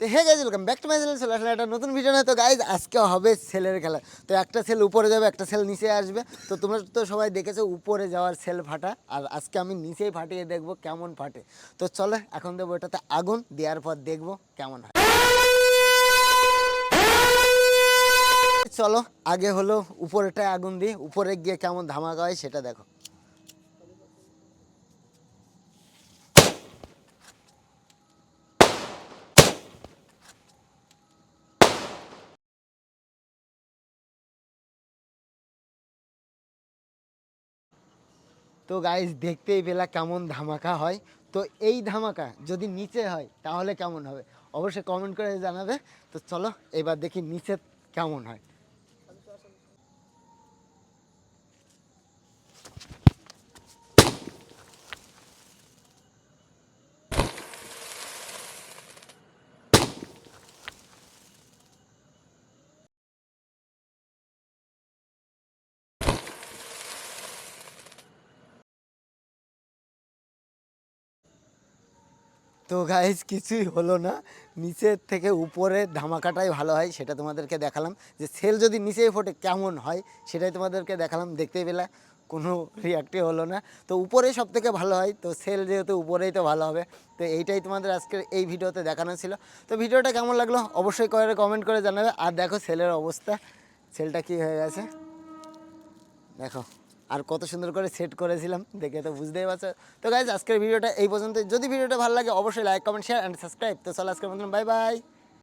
তো hey guys welcome back to my channel. চলে আসলে একটা নতুন ভিডিও নয়। তো গাইজ আজকে হবে সেলের খেলা। তো একটা সেল উপরে যাবে, একটা সেল নিচে আসবে। তো তোমরা তো সবাই দেখেছো উপরে যাওয়ার সেল ফাটা, আর আজকে আমি নিচেই ফাটিয়ে দেখবো কেমন ফাটে। তো চলো এখন দেবো এটাতে আগুন, দেওয়ার পর দেখবো কেমন হয়। চলো আগে হলো উপরেটায় আগুন দিই, উপরে গিয়ে কেমন ধামাকা হয় সেটা দেখো। তো গাইজ দেখতেই পেলা কেমন ধামাকা হয়। তো এই ধামাকা যদি নিচে হয় তাহলে কেমন হবে অবশ্যই কমেন্ট করে জানাবে। তো চলো এবার দেখি নিচে কেমন হয়। তো গাইজ কিছুই হলো না, নিচের থেকে উপরে ধামাকাটাই ভালো হয় সেটা তোমাদেরকে দেখালাম। যে সেল যদি নিচেই ফোটে কেমন হয় সেটাই তোমাদেরকে দেখালাম। দেখতেই পেলা কোনো রিয়াক্টই হলো না। তো উপরেই সব থেকে ভালো হয়, তো সেল যেহেতু উপরেই তো ভালো হবে। তো এইটাই তোমাদের আজকের এই ভিডিওতে দেখানো ছিল। তো ভিডিওটা কেমন লাগলো অবশ্যই কমেন্ট করে জানাবে। আর দেখো সেলের অবস্থা, সেলটা কী হয়ে গেছে দেখো। আর কত সুন্দর করে সেট করেছিলাম, দেখে তো বুঝতেই পারছো। তো গাইজ আজকের ভিডিওটা এই পর্যন্ত। যদি ভিডিওটা ভালো লাগে অবশ্যই like comment share and subscribe. তো চলো আজকের মতন বাই বাই।